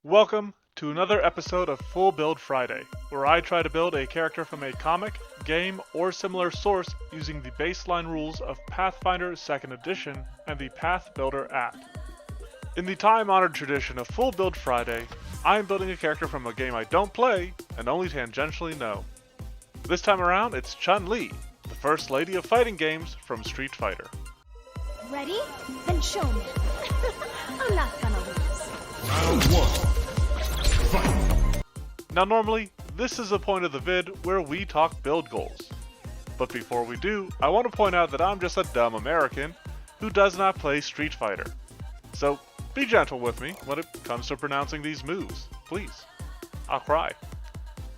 Welcome to another episode of Full Build Friday, where I try to build a character from a comic, game, or similar source using the baseline rules of Pathfinder Second Edition and the Path Builder app. In the time-honored tradition of Full Build Friday, I am building a character from a game I don't play and only tangentially know. This time around, it's Chun-Li, the First Lady of Fighting Games from Street Fighter. Ready? Then show me. I'm not gonna lose. Round one. Fight! Now normally, this is the point of the vid where we talk build goals. But before we do, I want to point out that I'm just a dumb American who does not play Street Fighter. So be gentle with me when it comes to pronouncing these moves, please. I'll cry.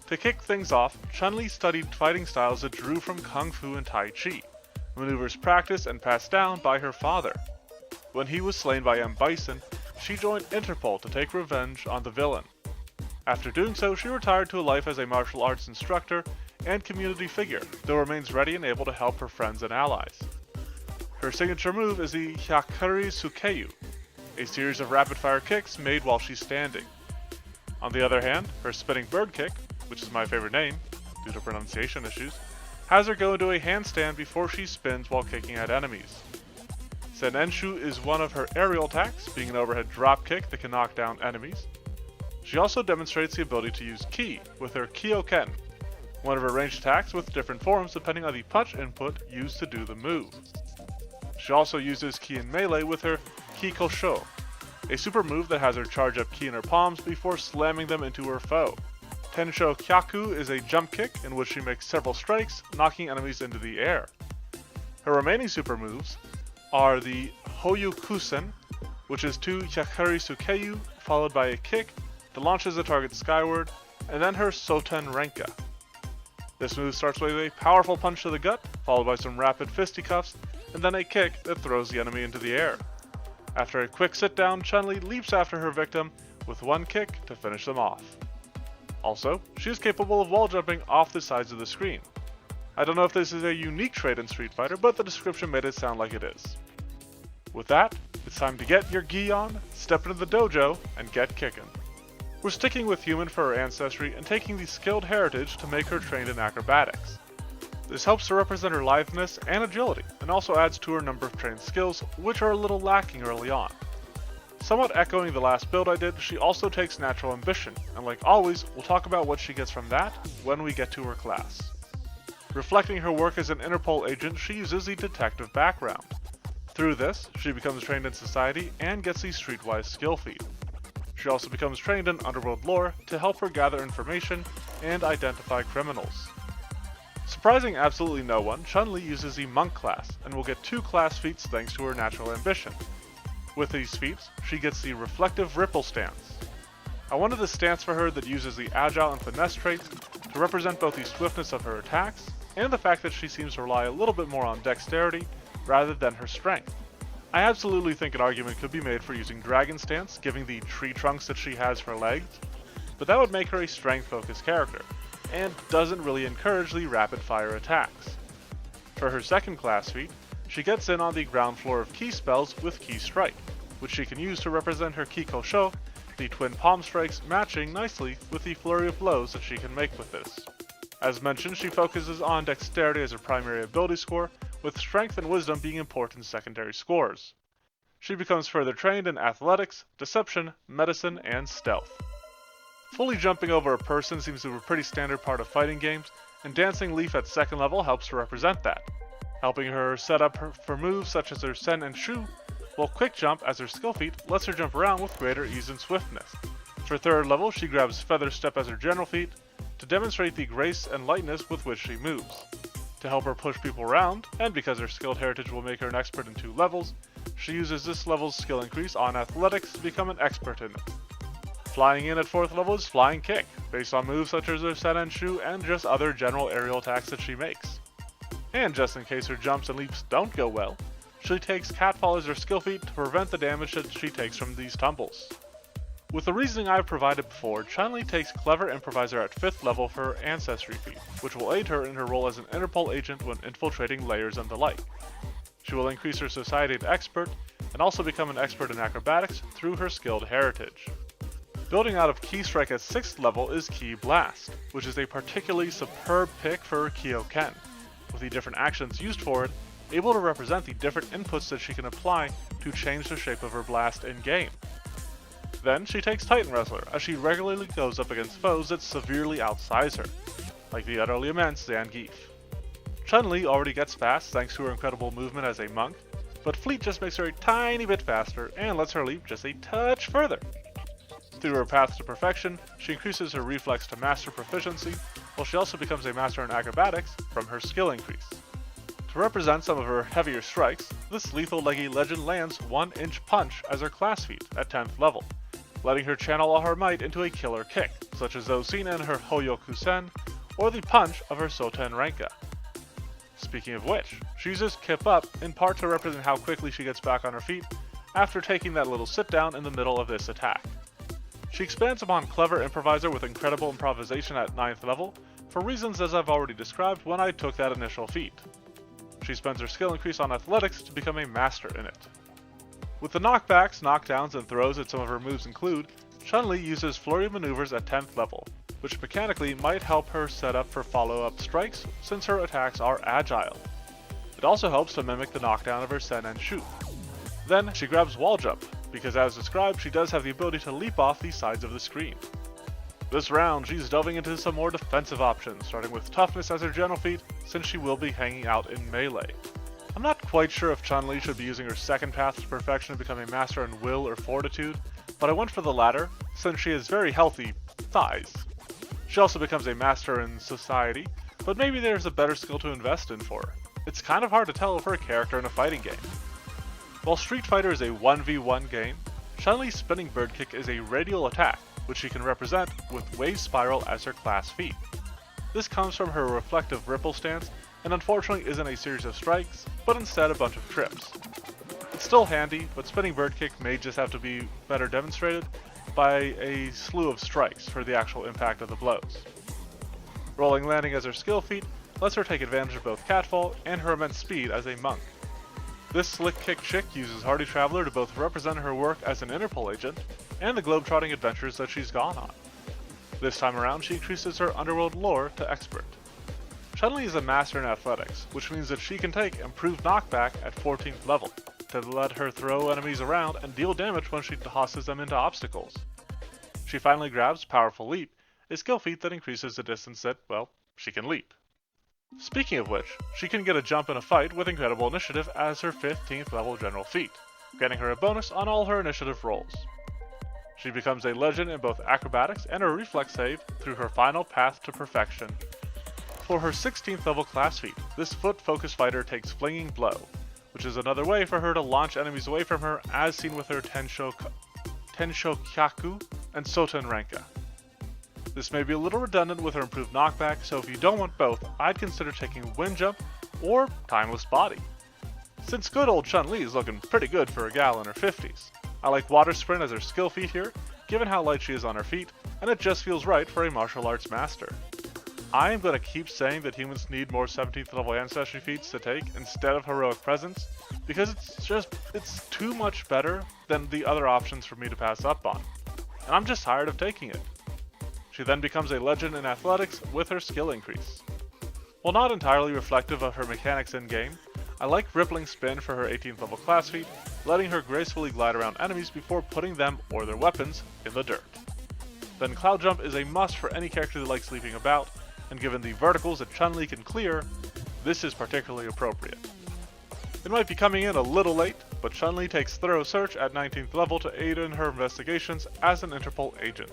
To kick things off, Chun-Li studied fighting styles that drew from Kung Fu and Tai Chi, maneuvers practiced and passed down by her father. When he was slain by M. Bison, she joined Interpol to take revenge on the villain. After doing so, she retired to a life as a martial arts instructor and community figure, though remains ready and able to help her friends and allies. Her signature move is the Hyakuri Sukeyu, a series of rapid-fire kicks made while she's standing. On the other hand, her spinning bird kick, which is my favorite name, due to pronunciation issues, has her go into a handstand before she spins while kicking at enemies. Senenshu is one of her aerial attacks, being an overhead drop kick that can knock down enemies. She also demonstrates the ability to use Ki with her Kyoken, one of her ranged attacks with different forms depending on the punch input used to do the move. She also uses Ki in melee with her Kikosho, a super move that has her charge up Ki in her palms before slamming them into her foe. Tensho Kyaku is a jump kick in which she makes several strikes, knocking enemies into the air. Her remaining super moves are the Hoyukusen, which is 2 Hyakuri Sukeyu followed by a kick that launches the target skyward, and then her Soten Renka. This move starts with a powerful punch to the gut, followed by some rapid fisticuffs, and then a kick that throws the enemy into the air. After a quick sit down, Chun-Li leaps after her victim with one kick to finish them off. Also, she is capable of wall jumping off the sides of the screen. I don't know if this is a unique trait in Street Fighter, but the description made it sound like it is. With that, it's time to get your gi on, step into the dojo, and get kicking. We're sticking with human for her ancestry and taking the skilled heritage to make her trained in acrobatics. This helps to represent her litheness and agility, and also adds to her number of trained skills, which are a little lacking early on. Somewhat echoing the last build I did, she also takes natural ambition, and like always, we'll talk about what she gets from that when we get to her class. Reflecting her work as an Interpol agent, she uses the detective background. Through this, she becomes trained in society and gets the streetwise skill feed. She also becomes trained in underworld lore to help her gather information and identify criminals. Surprising absolutely no one, Chun-Li uses the Monk class and will get 2 class feats thanks to her natural ambition. With these feats, she gets the Reflective Ripple stance. I wanted a stance for her that uses the Agile and Finesse traits to represent both the swiftness of her attacks and the fact that she seems to rely a little bit more on dexterity rather than her strength. I absolutely think an argument could be made for using Dragon Stance, given the tree trunks that she has for legs, but that would make her a strength-focused character, and doesn't really encourage the rapid-fire attacks. For her second class feat, she gets in on the ground floor of Ki spells with Ki Strike, which she can use to represent her Kikosho, the twin palm strikes matching nicely with the flurry of blows that she can make with this. As mentioned, she focuses on dexterity as her primary ability score, with strength and wisdom being important secondary scores. She becomes further trained in athletics, deception, medicine, and stealth. Fully jumping over a person seems to be a pretty standard part of fighting games, and Dancing Leaf at second level helps to represent that, helping her set up for moves such as her Sen and Shu, while Quick Jump as her skill feat lets her jump around with greater ease and swiftness. For third level, she grabs Feather Step as her general feat to demonstrate the grace and lightness with which she moves. To help her push people around, and because her skilled heritage will make her an expert in 2 levels, she uses this level's skill increase on athletics to become an expert in it. Flying in at 4th level is Flying Kick, based on moves such as her Sen and Shu and just other general aerial attacks that she makes. And just in case her jumps and leaps don't go well, she takes Catfall as her skill feat to prevent the damage that she takes from these tumbles. With the reasoning I've provided before, Chun-Li takes Clever Improviser at 5th level for her Ancestry feat, which will aid her in her role as an Interpol agent when infiltrating layers and the like. She will increase her Society to Expert, and also become an expert in acrobatics through her skilled heritage. Building out of Ki Strike at 6th level is Ki Blast, which is a particularly superb pick for Kyoken, with the different actions used for it able to represent the different inputs that she can apply to change the shape of her blast in-game. Then she takes Titan Wrestler, as she regularly goes up against foes that severely outsize her, like the utterly immense Zangief. Chun-Li already gets fast thanks to her incredible movement as a monk, but Fleet just makes her a tiny bit faster and lets her leap just a touch further. Through her path to perfection, she increases her reflex to master proficiency, while she also becomes a master in acrobatics from her skill increase. To represent some of her heavier strikes, this lethal leggy legend lands 1-inch punch as her class feat at 10th level, letting her channel all her might into a killer kick, such as those seen in her Hoyokusen, or the punch of her Soten Renka. Speaking of which, she uses Kip Up in part to represent how quickly she gets back on her feet after taking that little sit down in the middle of this attack. She expands upon Clever Improviser with incredible improvisation at 9th level, for reasons as I've already described when I took that initial feat. She spends her skill increase on athletics to become a master in it. With the knockbacks, knockdowns, and throws that some of her moves include, Chun-Li uses Flurry Maneuvers at 10th level, which mechanically might help her set up for follow-up strikes since her attacks are agile. It also helps to mimic the knockdown of her Sen and Shu. Then she grabs Wall Jump, because as described she does have the ability to leap off the sides of the screen. This round she's delving into some more defensive options, starting with Toughness as her general feat since she will be hanging out in melee. I'm not quite sure if Chun-Li should be using her second path to perfection to become a master in Will or Fortitude, but I went for the latter since she has very healthy thighs. She also becomes a master in Society, but maybe there's a better skill to invest in for her. It's kind of hard to tell for a character in a fighting game. While Street Fighter is a 1v1 game, Chun-Li's Spinning Bird Kick is a radial attack, which she can represent with Wave Spiral as her class feat. This comes from her reflective ripple stance, and unfortunately isn't a series of strikes, but instead a bunch of trips. It's still handy, but Spinning Bird Kick may just have to be better demonstrated by a slew of strikes for the actual impact of the blows. Rolling Landing as her skill feat lets her take advantage of both Catfall and her immense speed as a monk. This slick kick chick uses Hardy Traveler to both represent her work as an Interpol agent and the globetrotting adventures that she's gone on. This time around she increases her underworld lore to expert. Chun-Li is a master in athletics, which means that she can take improved knockback at 14th level, to let her throw enemies around and deal damage when she tosses them into obstacles. She finally grabs Powerful Leap, a skill feat that increases the distance that, well, she can leap. Speaking of which, she can get a jump in a fight with Incredible Initiative as her 15th level general feat, getting her a bonus on all her initiative rolls. She becomes a legend in both acrobatics and her reflex save through her final path to perfection. For her 16th level class feat, this foot-focused fighter takes Flinging Blow, which is another way for her to launch enemies away from her as seen with her Tensho Kyaku and Soten Renka. This may be a little redundant with her improved knockback, so if you don't want both, I'd consider taking Wind Jump or Timeless Body. Since good old Chun-Li is looking pretty good for a gal in her 50s. I like Water Sprint as her skill feat here, given how light she is on her feet, and it just feels right for a martial arts master. I am going to keep saying that humans need more 17th level ancestry feats to take instead of heroic presence, because it's too much better than the other options for me to pass up on, and I'm just tired of taking it. She then becomes a legend in athletics with her skill increase. While not entirely reflective of her mechanics in-game, I like Rippling Spin for her 18th level class feat, letting her gracefully glide around enemies before putting them, or their weapons, in the dirt. Then Cloud Jump is a must for any character that likes leaping about, and given the verticals that Chun-Li can clear, this is particularly appropriate. It might be coming in a little late, but Chun-Li takes Thorough Search at 19th level to aid in her investigations as an Interpol agent.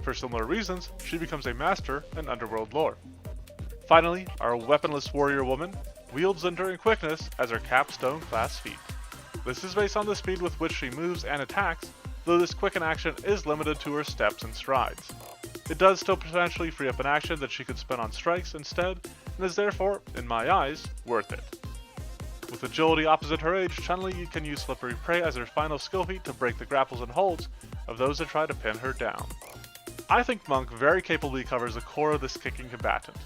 For similar reasons, she becomes a master in Underworld lore. Finally, our weaponless warrior woman wields Enduring Quickness as her capstone class feat. This is based on the speed with which she moves and attacks, though this quicken action is limited to her steps and strides. It does still potentially free up an action that she could spend on strikes instead, and is therefore, in my eyes, worth it. With agility opposite her age, Chun-Li can use Slippery Prey as her final skill feat to break the grapples and holds of those that try to pin her down. I think Monk very capably covers the core of this kicking combatant,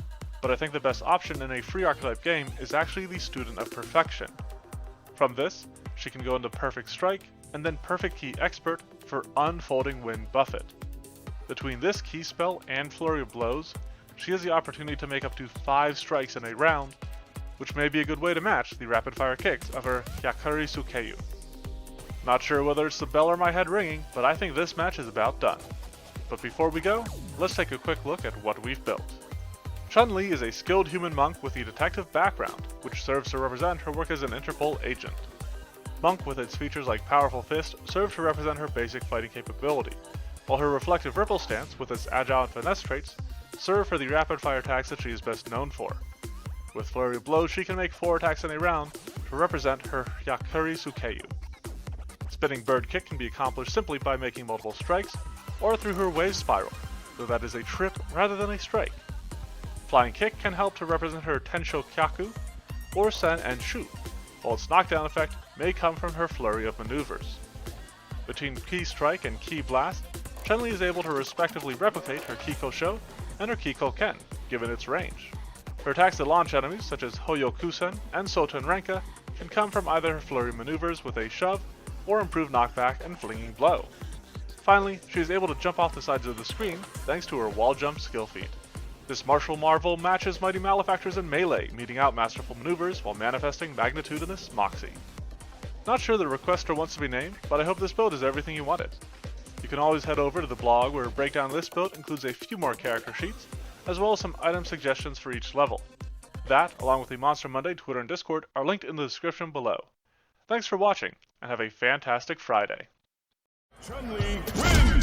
but I think the best option in a free archetype game is actually the Student of Perfection. From this, she can go into Perfect Strike, and then Perfect Key Expert for Unfolding Wind Buffet. Between this key spell and Flurry of Blows, she has the opportunity to make up to 5 strikes in a round, which may be a good way to match the rapid fire kicks of her Hyakuri Sukeyu. Not sure whether it's the bell or my head ringing, but I think this match is about done. But before we go, let's take a quick look at what we've built. Chun-Li is a skilled human monk with a detective background, which serves to represent her work as an Interpol agent. Monk, with its features like Powerful Fist, serves to represent her basic fighting capability, while her Reflective Ripple stance, with its agile and finesse traits, serve for the rapid fire attacks that she is best known for. With Flurry of Blows, she can make 4 attacks in a round to represent her Hyakuri Sukeyu. Spinning Bird Kick can be accomplished simply by making multiple strikes, or through her Wave Spiral, though that is a trip rather than a strike. Flying Kick can help to represent her Tensho Kyaku, or Sen and Shu, while its knockdown effect may come from her flurry of maneuvers. Between Key Strike and Key Blast, Chun-Li is able to respectively replicate her Kiko Sho and her Kiko Ken, given its range. Her attacks that launch enemies, such as Hoyokusen and Soten Renka, can come from either her flurry maneuvers with a shove, or improved knockback and flinging blow. Finally, she is able to jump off the sides of the screen thanks to her wall jump skill feat. This martial marvel matches Mighty Malefactors in melee, meeting out masterful maneuvers while manifesting magnitudinous moxie. Not sure the requester wants to be named, but I hope this build is everything you wanted. You can always head over to the blog where a breakdown of this build includes a few more character sheets, as well as some item suggestions for each level. That, along with the Monster Monday Twitter and Discord, are linked in the description below. Thanks for watching, and have a fantastic Friday. Chun-Li wins!